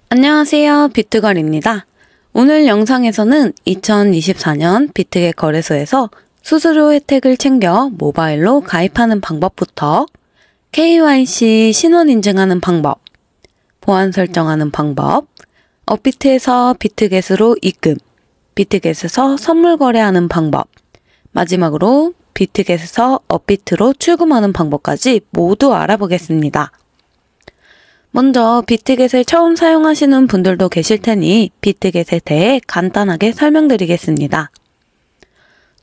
안녕하세요. 비트걸입니다. 오늘 영상에서는 2024년 비트겟 거래소에서 수수료 혜택을 챙겨 모바일로 가입하는 방법부터 KYC 신원 인증하는 방법, 보안 설정하는 방법, 업비트에서 비트겟으로 입금, 비트겟에서 선물 거래하는 방법, 마지막으로 비트겟에서 업비트로 출금하는 방법까지 모두 알아보겠습니다. 먼저 비트겟을 처음 사용하시는 분들도 계실 테니 비트겟에 대해 간단하게 설명드리겠습니다.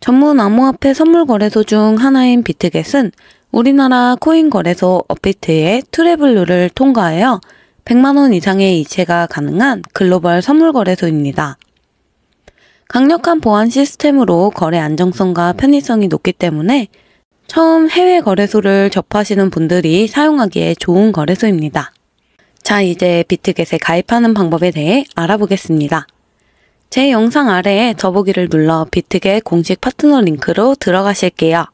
전문 암호화폐 선물 거래소 중 하나인 비트겟은 우리나라 코인 거래소 업비트의 트래블 룰을 통과하여 100만원 이상의 이체가 가능한 글로벌 선물 거래소입니다. 강력한 보안 시스템으로 거래 안정성과 편의성이 높기 때문에 처음 해외 거래소를 접하시는 분들이 사용하기에 좋은 거래소입니다. 자, 이제 비트겟에 가입하는 방법에 대해 알아보겠습니다. 제 영상 아래에 더보기를 눌러 비트겟 공식 파트너 링크로 들어가실게요.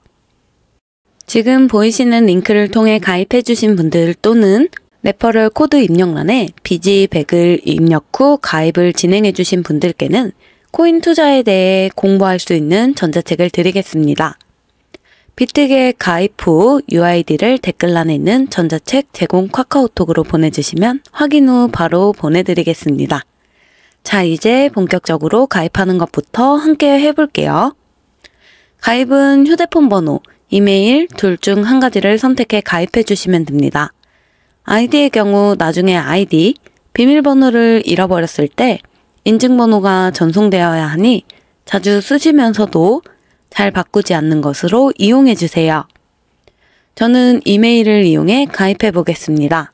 지금 보이시는 링크를 통해 가입해주신 분들 또는 레퍼럴 코드 입력란에 BG100을 입력 후 가입을 진행해주신 분들께는 코인 투자에 대해 공부할 수 있는 전자책을 드리겠습니다. 비트겟 가입 후 UID를 댓글란에 있는 전자책 제공 카카오톡으로 보내주시면 확인 후 바로 보내드리겠습니다. 자, 이제 본격적으로 가입하는 것부터 함께 해볼게요. 가입은 휴대폰 번호, 이메일 둘 중 한 가지를 선택해 가입해 주시면 됩니다. 아이디의 경우 나중에 아이디, 비밀번호를 잃어버렸을 때 인증번호가 전송되어야 하니 자주 쓰시면서도 잘 바꾸지 않는 것으로 이용해 주세요. 저는 이메일을 이용해 가입해 보겠습니다.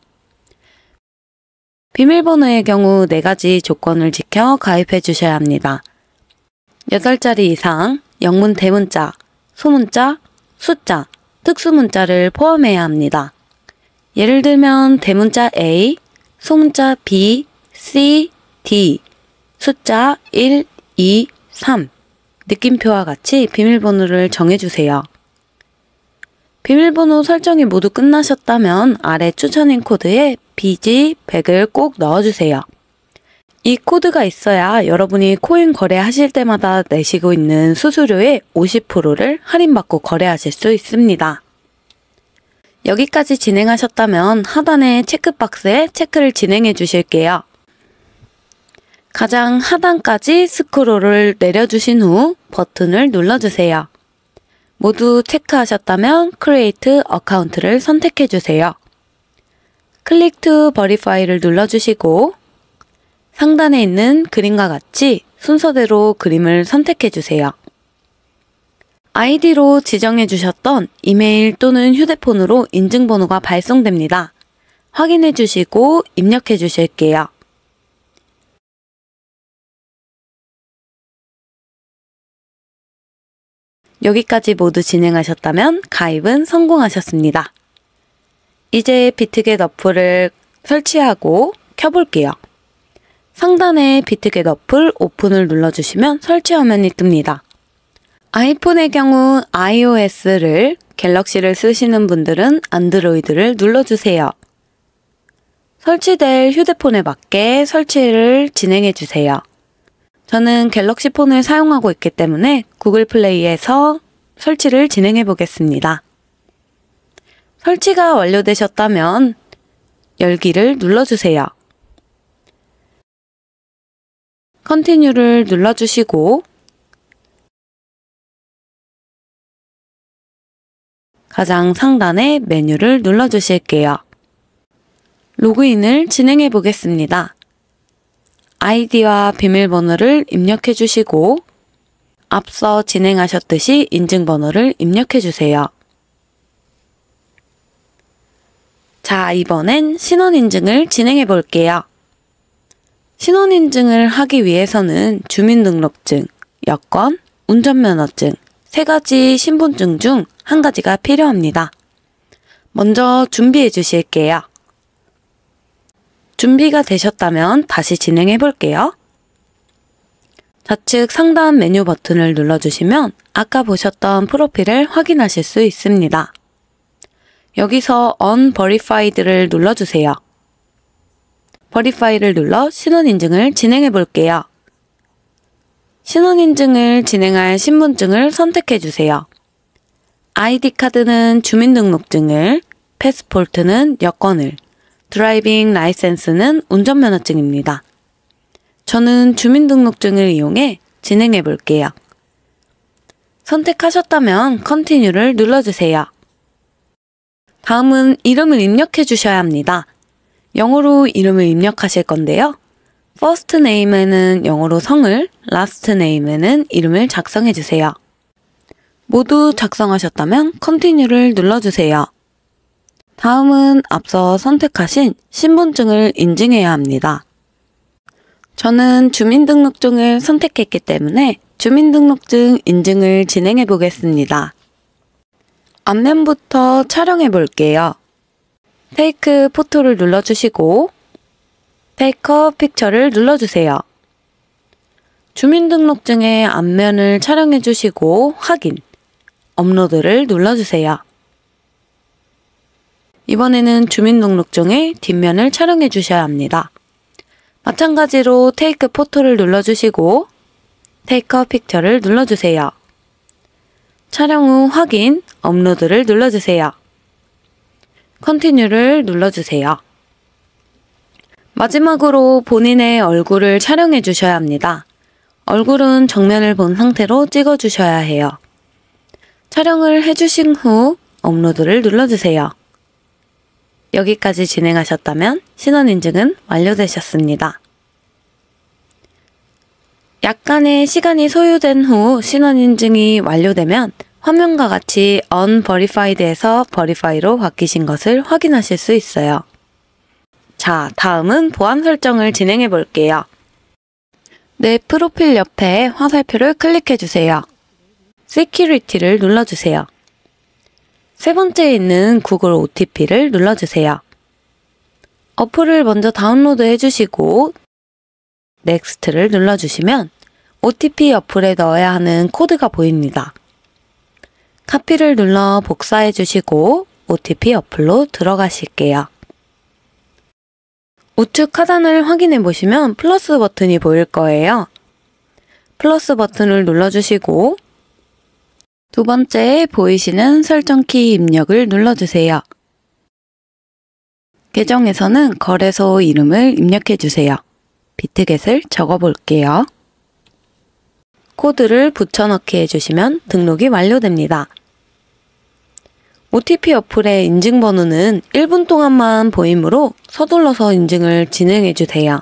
비밀번호의 경우 4가지 조건을 지켜 가입해 주셔야 합니다. 8자리 이상, 영문 대문자, 소문자, 숫자, 특수문자를 포함해야 합니다. 예를 들면 대문자 A, 소문자 B, C, D, 숫자 1, 2, 3, 느낌표와 같이 비밀번호를 정해주세요. 비밀번호 설정이 모두 끝나셨다면 아래 추천인 코드에 BG100을 꼭 넣어주세요. 이 코드가 있어야 여러분이 코인 거래하실 때마다 내시고 있는 수수료의 50%를 할인받고 거래하실 수 있습니다. 여기까지 진행하셨다면 하단의 체크박스에 체크를 진행해 주실게요. 가장 하단까지 스크롤을 내려주신 후 버튼을 눌러주세요. 모두 체크하셨다면 Create 어카운트를 선택해주세요. Click to Verify를 눌러주시고 상단에 있는 그림과 같이 순서대로 그림을 선택해주세요. 아이디로 지정해주셨던 이메일 또는 휴대폰으로 인증번호가 발송됩니다. 확인해주시고 입력해주실게요. 여기까지 모두 진행하셨다면 가입은 성공하셨습니다. 이제 비트겟 어플을 설치하고 켜볼게요. 상단에 비트겟 어플 오픈을 눌러주시면 설치 화면이 뜹니다. 아이폰의 경우 iOS를, 갤럭시를 쓰시는 분들은 안드로이드를 눌러주세요. 설치될 휴대폰에 맞게 설치를 진행해주세요. 저는 갤럭시 폰을 사용하고 있기 때문에 구글 플레이에서 설치를 진행해 보겠습니다. 설치가 완료되셨다면 열기를 눌러주세요. 컨티뉴를 눌러주시고 가장 상단의 메뉴를 눌러주실게요. 로그인을 진행해 보겠습니다. 아이디와 비밀번호를 입력해 주시고 앞서 진행하셨듯이 인증번호를 입력해 주세요. 자, 이번엔 신원인증을 진행해 볼게요. 신원인증을 하기 위해서는 주민등록증, 여권, 운전면허증, 3가지 신분증 중 1가지가 필요합니다. 먼저 준비해 주실게요. 준비가 되셨다면 다시 진행해 볼게요. 좌측 상단 메뉴 버튼을 눌러주시면 아까 보셨던 프로필을 확인하실 수 있습니다. 여기서 Unverified를 눌러주세요. 버리파이를 눌러 신원 인증을 진행해 볼게요. 신원 인증을 진행할 신분증을 선택해 주세요. 아이디 카드는 주민등록증을, 패스포트는 여권을, 드라이빙 라이센스는 운전면허증입니다. 저는 주민등록증을 이용해 진행해 볼게요. 선택하셨다면 컨티뉴를 눌러주세요. 다음은 이름을 입력해 주셔야 합니다. 영어로 이름을 입력하실 건데요. first name에는 영어로 성을, last name에는 이름을 작성해 주세요. 모두 작성하셨다면 컨티뉴를 눌러주세요. 다음은 앞서 선택하신 신분증을 인증해야 합니다. 저는 주민등록증을 선택했기 때문에 주민등록증 인증을 진행해 보겠습니다. 앞면부터 촬영해 볼게요. 테이크 포토를 눌러주시고 테이크 픽처를 눌러주세요. 주민등록증의 앞면을 촬영해 주시고 확인, 업로드를 눌러주세요. 이번에는 주민등록증의 뒷면을 촬영해 주셔야 합니다. 마찬가지로 테이크 포토를 눌러주시고 테이크 픽처를 눌러주세요. 촬영 후 확인, 업로드를 눌러주세요. 컨티뉴를 눌러주세요. 마지막으로 본인의 얼굴을 촬영해 주셔야 합니다. 얼굴은 정면을 본 상태로 찍어 주셔야 해요. 촬영을 해주신 후 업로드를 눌러주세요. 여기까지 진행하셨다면 신원 인증은 완료되셨습니다. 약간의 시간이 소요된 후 신원 인증이 완료되면 화면과 같이 unverified에서 verify로 바뀌신 것을 확인하실 수 있어요. 자, 다음은 보안 설정을 진행해 볼게요. 내 프로필 옆에 화살표를 클릭해 주세요. Security를 눌러주세요. 세 번째에 있는 구글 OTP를 눌러주세요. 어플을 먼저 다운로드 해주시고 Next를 눌러주시면 OTP 어플에 넣어야 하는 코드가 보입니다. 카피를 눌러 복사해 주시고 OTP 어플로 들어가실게요. 우측 하단을 확인해 보시면 플러스 버튼이 보일 거예요. 플러스 버튼을 눌러주시고 두 번째에 보이시는 설정키 입력을 눌러주세요. 계정에서는 거래소 이름을 입력해 주세요. 비트겟을 적어 볼게요. 코드를 붙여넣기 해주시면 등록이 완료됩니다. OTP 어플의 인증번호는 1분 동안만 보이므로 서둘러서 인증을 진행해 주세요.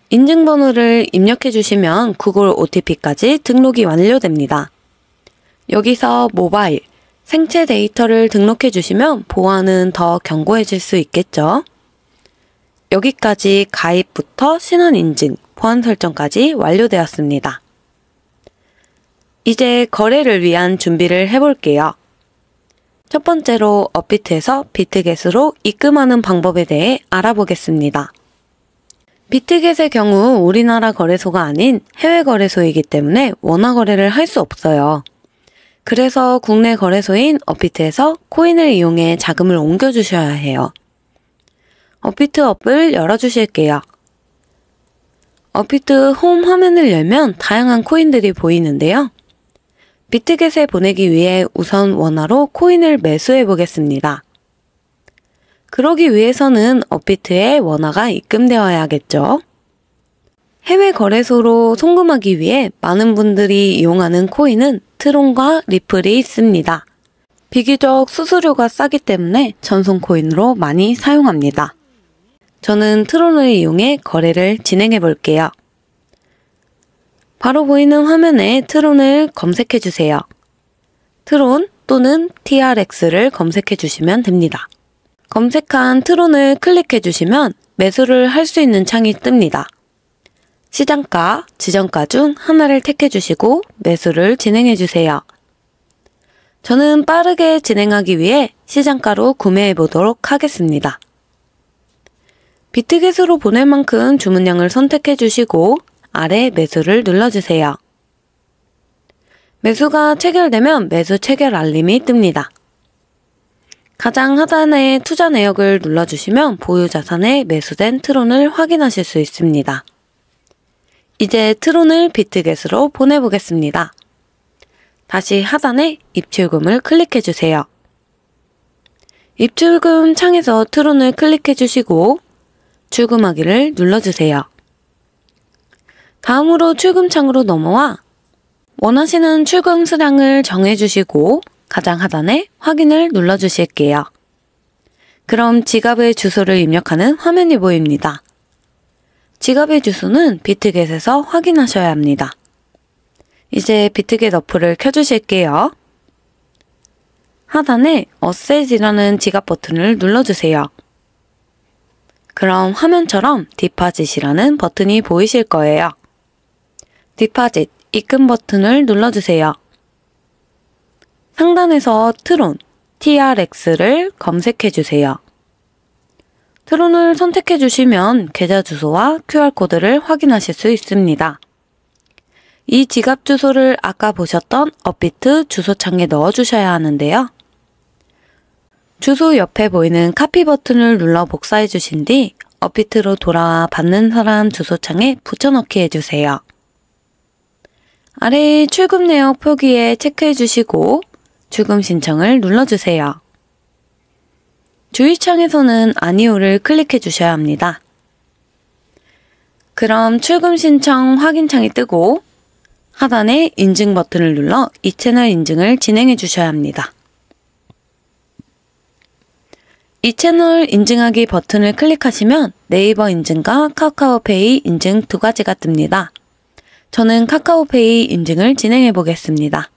인증번호를 입력해 주시면 구글 OTP까지 등록이 완료됩니다. 여기서 모바일, 생체 데이터를 등록해 주시면 보안은 더 견고해질 수 있겠죠? 여기까지 가입부터 신원 인증, 보안 설정까지 완료되었습니다. 이제 거래를 위한 준비를 해볼게요. 첫 번째로 업비트에서 비트겟으로 입금하는 방법에 대해 알아보겠습니다. 비트겟의 경우 우리나라 거래소가 아닌 해외 거래소이기 때문에 원화 거래를 할 수 없어요. 그래서 국내 거래소인 업비트에서 코인을 이용해 자금을 옮겨주셔야 해요. 업비트 앱을 열어주실게요. 업비트 홈 화면을 열면 다양한 코인들이 보이는데요. 비트겟에 보내기 위해 우선 원화로 코인을 매수해 보겠습니다. 그러기 위해서는 업비트에 원화가 입금되어야겠죠. 해외 거래소로 송금하기 위해 많은 분들이 이용하는 코인은 트론과 리플이 있습니다. 비교적 수수료가 싸기 때문에 전송 코인으로 많이 사용합니다. 저는 트론을 이용해 거래를 진행해 볼게요. 바로 보이는 화면에 트론을 검색해 주세요. 트론 또는 TRX를 검색해 주시면 됩니다. 검색한 트론을 클릭해 주시면 매수를 할 수 있는 창이 뜹니다. 시장가, 지정가 중 하나를 택해 주시고 매수를 진행해 주세요. 저는 빠르게 진행하기 위해 시장가로 구매해 보도록 하겠습니다. 비트겟으로 보낼 만큼 주문량을 선택해 주시고 아래 매수를 눌러주세요. 매수가 체결되면 매수 체결 알림이 뜹니다. 가장 하단의 투자 내역을 눌러주시면 보유 자산에 매수된 트론을 확인하실 수 있습니다. 이제 트론을 비트겟으로 보내보겠습니다. 다시 하단에 입출금을 클릭해주세요. 입출금 창에서 트론을 클릭해주시고 출금하기를 눌러주세요. 다음으로 출금 창으로 넘어와 원하시는 출금 수량을 정해주시고 가장 하단에 확인을 눌러주실게요. 그럼 지갑의 주소를 입력하는 화면이 보입니다. 지갑의 주소는 비트겟에서 확인하셔야 합니다. 이제 비트겟 어플을 켜주실게요. 하단에 어셋이라는 지갑 버튼을 눌러주세요. 그럼 화면처럼 디파짓이라는 버튼이 보이실 거예요. 디파짓, 입금 버튼을 눌러주세요. 상단에서 트론, TRX를 검색해주세요. 트론을 선택해주시면 계좌 주소와 QR코드를 확인하실 수 있습니다. 이 지갑 주소를 아까 보셨던 업비트 주소창에 넣어주셔야 하는데요. 주소 옆에 보이는 카피 버튼을 눌러 복사해주신 뒤 업비트로 돌아와 받는 사람 주소창에 붙여넣기 해주세요. 아래의 출금 내역 표기에 체크해주시고 출금 신청을 눌러주세요. 주의창에서는 아니오를 클릭해주셔야 합니다. 그럼 출금 신청 확인창이 뜨고 하단에 인증 버튼을 눌러 이 채널 인증을 진행해 주셔야 합니다. 이 채널 인증하기 버튼을 클릭하시면 네이버 인증과 카카오페이 인증 두 가지가 뜹니다. 저는 카카오페이 인증을 진행해 보겠습니다.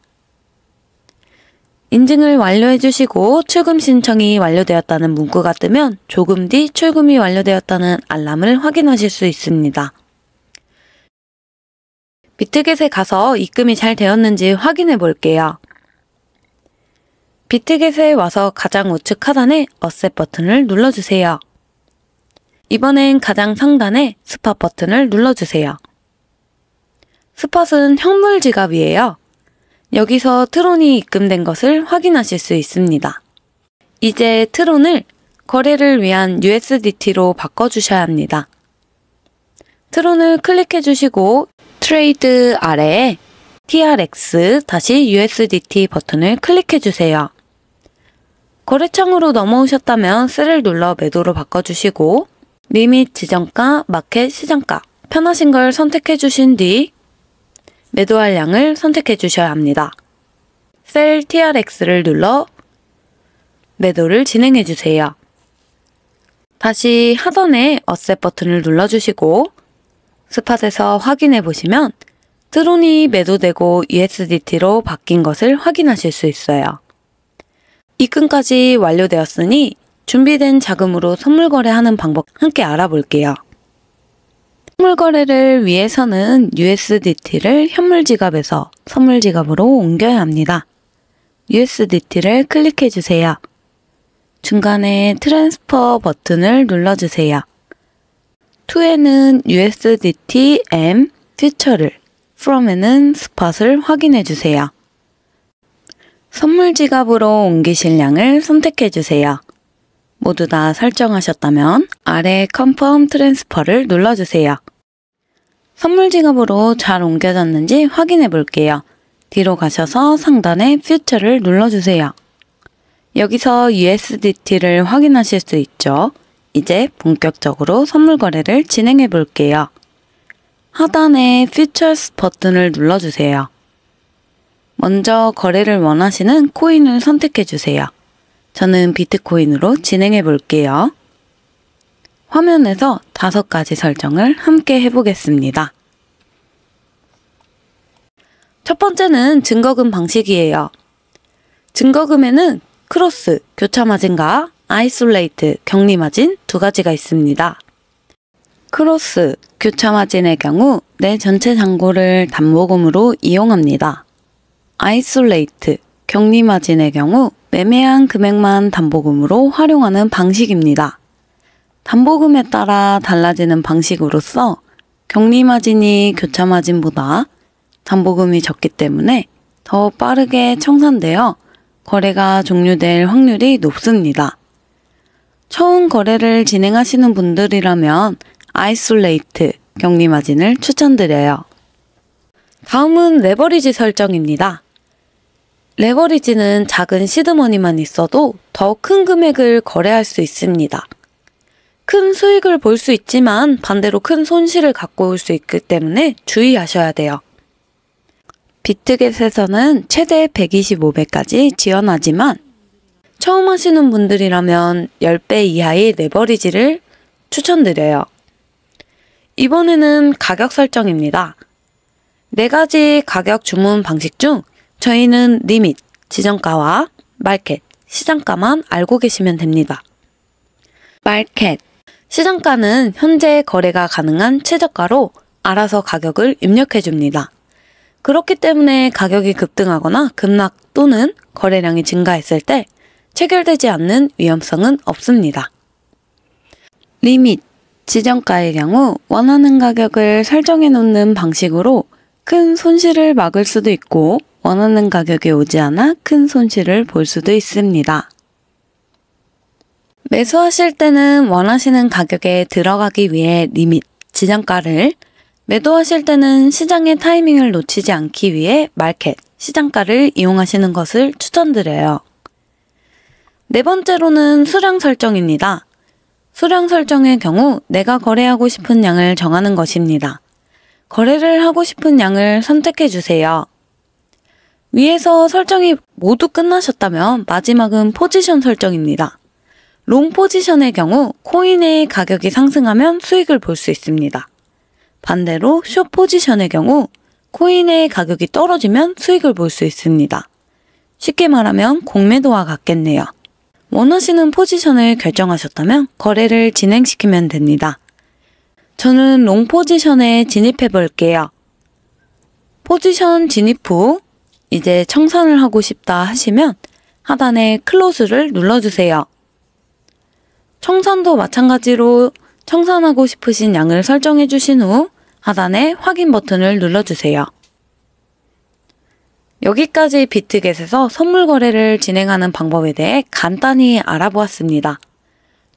인증을 완료해 주시고 출금 신청이 완료되었다는 문구가 뜨면 조금 뒤 출금이 완료되었다는 알람을 확인하실 수 있습니다. 비트겟에 가서 입금이 잘 되었는지 확인해 볼게요. 비트겟에 와서 가장 우측 하단에 어셋 버튼을 눌러주세요. 이번엔 가장 상단에 스팟 버튼을 눌러주세요. 스팟은 현물 지갑이에요. 여기서 트론이 입금된 것을 확인하실 수 있습니다. 이제 트론을 거래를 위한 USDT로 바꿔주셔야 합니다. 트론을 클릭해 주시고 트레이드 아래에 TRX 다시 USDT 버튼을 클릭해 주세요. 거래창으로 넘어오셨다면 셀을 눌러 매도로 바꿔주시고 리밋 지정가, 마켓 시장가 편하신 걸 선택해 주신 뒤 매도할 양을 선택해 주셔야 합니다. 셀 TRX를 눌러 매도를 진행해 주세요. 다시 하단에 어셋 버튼을 눌러주시고 스팟에서 확인해 보시면 트론이 매도되고 USDT로 바뀐 것을 확인하실 수 있어요. 입금까지 완료되었으니 준비된 자금으로 선물 거래하는 방법 함께 알아볼게요. 선물 거래를 위해서는 USDT를 현물 지갑에서 선물 지갑으로 옮겨야 합니다. USDT를 클릭해 주세요. 중간에 트랜스퍼 버튼을 눌러주세요. to에는 USDT M 퓨처를, from에는 스팟을 확인해 주세요. 선물 지갑으로 옮기실 양을 선택해 주세요. 모두 다 설정하셨다면 아래 컨펌 트랜스퍼를 눌러주세요. 선물 지갑으로 잘 옮겨졌는지 확인해 볼게요. 뒤로 가셔서 상단에 퓨처를 눌러주세요. 여기서 USDT를 확인하실 수 있죠. 이제 본격적으로 선물 거래를 진행해 볼게요. 하단에 퓨처스 버튼을 눌러주세요. 먼저 거래를 원하시는 코인을 선택해 주세요. 저는 비트코인으로 진행해 볼게요. 화면에서 5가지 설정을 함께 해보겠습니다. 첫 번째는 증거금 방식이에요. 증거금에는 크로스, 교차 마진과 아이솔레이트, 격리 마진 두 가지가 있습니다. 크로스, 교차 마진의 경우 내 전체 잔고를 담보금으로 이용합니다. 아이솔레이트, 격리 마진의 경우 매매한 금액만 담보금으로 활용하는 방식입니다. 담보금에 따라 달라지는 방식으로서 격리 마진이 교차 마진보다 담보금이 적기 때문에 더 빠르게 청산되어 거래가 종료될 확률이 높습니다. 처음 거래를 진행하시는 분들이라면 아이솔레이트 격리 마진을 추천드려요. 다음은 레버리지 설정입니다. 레버리지는 작은 시드머니만 있어도 더 큰 금액을 거래할 수 있습니다. 큰 수익을 볼 수 있지만 반대로 큰 손실을 갖고 올 수 있기 때문에 주의하셔야 돼요. 비트겟에서는 최대 125배까지 지원하지만 처음 하시는 분들이라면 10배 이하의 레버리지를 추천드려요. 이번에는 가격 설정입니다. 4가지 가격 주문 방식 중 저희는 리밋, 지정가와 마켓, 시장가만 알고 계시면 됩니다. 마켓, 시장가는 현재 거래가 가능한 최저가로 알아서 가격을 입력해줍니다. 그렇기 때문에 가격이 급등하거나 급락 또는 거래량이 증가했을 때 체결되지 않는 위험성은 없습니다. 리밋, 지정가의 경우 원하는 가격을 설정해 놓는 방식으로 큰 손실을 막을 수도 있고 원하는 가격이 오지 않아 큰 손실을 볼 수도 있습니다. 매수하실 때는 원하시는 가격에 들어가기 위해 리밋, 지정가를, 매도하실 때는 시장의 타이밍을 놓치지 않기 위해 마켓, 시장가를 이용하시는 것을 추천드려요. 4번째로는 수량 설정입니다. 수량 설정의 경우 내가 거래하고 싶은 양을 정하는 것입니다. 거래를 하고 싶은 양을 선택해 주세요. 위에서 설정이 모두 끝나셨다면 마지막은 포지션 설정입니다. 롱 포지션의 경우 코인의 가격이 상승하면 수익을 볼 수 있습니다. 반대로 숏 포지션의 경우 코인의 가격이 떨어지면 수익을 볼 수 있습니다. 쉽게 말하면 공매도와 같겠네요. 원하시는 포지션을 결정하셨다면 거래를 진행시키면 됩니다. 저는 롱 포지션에 진입해 볼게요. 포지션 진입 후 이제 청산을 하고 싶다 하시면 하단에 클로즈를 눌러주세요. 청산도 마찬가지로 청산하고 싶으신 양을 설정해 주신 후 하단에 확인 버튼을 눌러주세요. 여기까지 비트겟에서 선물 거래를 진행하는 방법에 대해 간단히 알아보았습니다.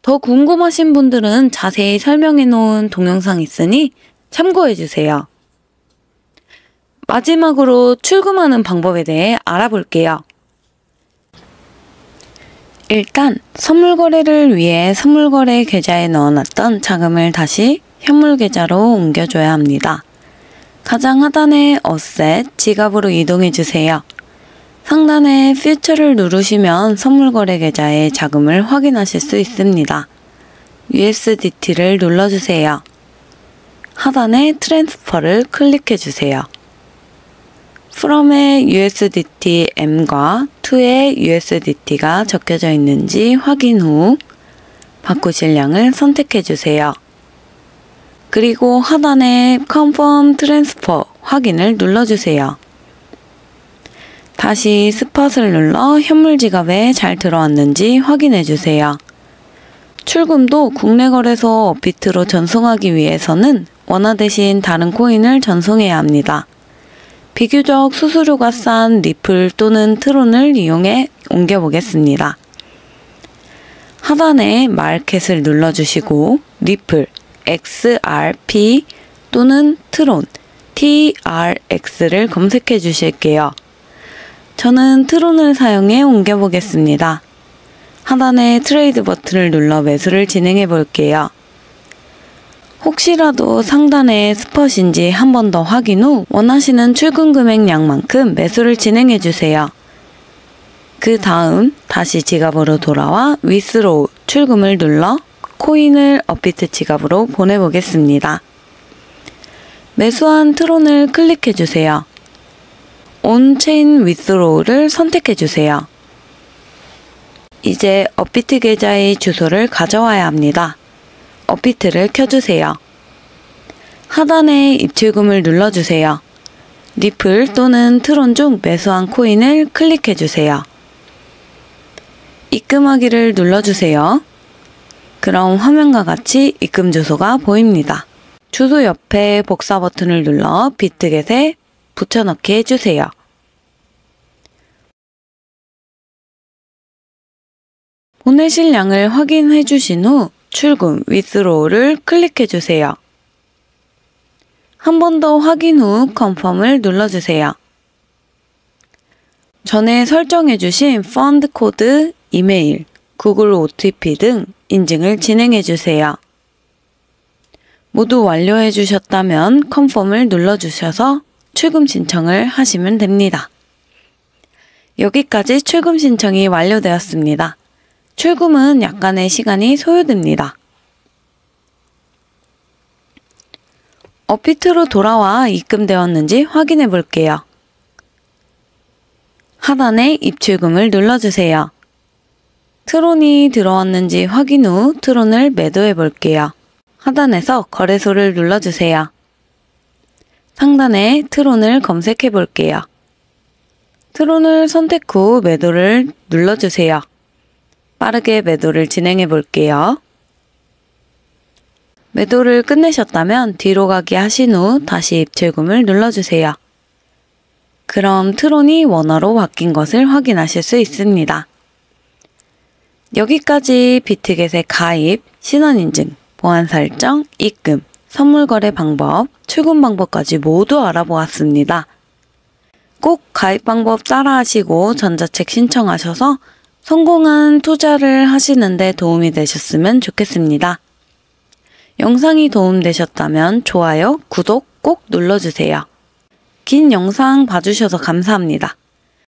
더 궁금하신 분들은 자세히 설명해 놓은 동영상 있으니 참고해 주세요. 마지막으로 출금하는 방법에 대해 알아볼게요. 일단 선물 거래를 위해 선물 거래 계좌에 넣어놨던 자금을 다시 현물 계좌로 옮겨줘야 합니다. 가장 하단에 어셋, 지갑으로 이동해 주세요. 상단에 퓨처를 누르시면 선물 거래 계좌의 자금을 확인하실 수 있습니다. USDT를 눌러주세요. 하단에 트랜스퍼를 클릭해 주세요. from의 USDT M과 to의 USDT가 적혀져 있는지 확인 후 바꾸실 양을 선택해 주세요. 그리고 하단에 Confirm Transfer 확인을 눌러주세요. 다시 스팟을 눌러 현물 지갑에 잘 들어왔는지 확인해 주세요. 출금도 국내 거래소 업비트로 전송하기 위해서는 원화 대신 다른 코인을 전송해야 합니다. 비교적 수수료가 싼 리플 또는 트론을 이용해 옮겨보겠습니다. 하단에 마켓을 눌러주시고 리플 XRP 또는 트론 TRX를 검색해 주실게요. 저는 트론을 사용해 옮겨보겠습니다. 하단에 트레이드 버튼을 눌러 매수를 진행해 볼게요. 혹시라도 상단에 스팟인지 한 번 더 확인 후 원하시는 출금 금액량만큼 매수를 진행해 주세요. 그 다음 다시 지갑으로 돌아와 위스로우 출금을 눌러 코인을 업비트 지갑으로 보내보겠습니다. 매수한 트론을 클릭해 주세요. 온체인 위스로우를 선택해 주세요. 이제 업비트 계좌의 주소를 가져와야 합니다. 업비트를 켜주세요. 하단에 입출금을 눌러주세요. 리플 또는 트론 중 매수한 코인을 클릭해주세요. 입금하기를 눌러주세요. 그럼 화면과 같이 입금 주소가 보입니다. 주소 옆에 복사 버튼을 눌러 비트겟에 붙여넣기 해주세요. 보내실 양을 확인해 주신 후 출금 withdraw를 클릭해 주세요. 한 번 더 확인 후 confirm을 눌러주세요. 전에 설정해 주신 펀드 코드, 이메일, 구글 OTP 등 인증을 진행해 주세요. 모두 완료해 주셨다면 confirm을 눌러주셔서 출금 신청을 하시면 됩니다. 여기까지 출금 신청이 완료되었습니다. 출금은 약간의 시간이 소요됩니다. 업비트로 돌아와 입금되었는지 확인해 볼게요. 하단에 입출금을 눌러주세요. 트론이 들어왔는지 확인 후 트론을 매도해 볼게요. 하단에서 거래소를 눌러주세요. 상단에 트론을 검색해 볼게요. 트론을 선택 후 매도를 눌러주세요. 빠르게 매도를 진행해 볼게요. 매도를 끝내셨다면 뒤로 가기 하신 후 다시 입출금을 눌러주세요. 그럼 트론이 원화로 바뀐 것을 확인하실 수 있습니다. 여기까지 비트겟의 가입, 신원인증, 보안 설정, 입금, 선물 거래 방법, 출금 방법까지 모두 알아보았습니다. 꼭 가입 방법 따라하시고 전자책 신청하셔서 성공한 투자를 하시는 데 도움이 되셨으면 좋겠습니다. 영상이 도움되셨다면 좋아요, 구독 꼭 눌러주세요. 긴 영상 봐주셔서 감사합니다.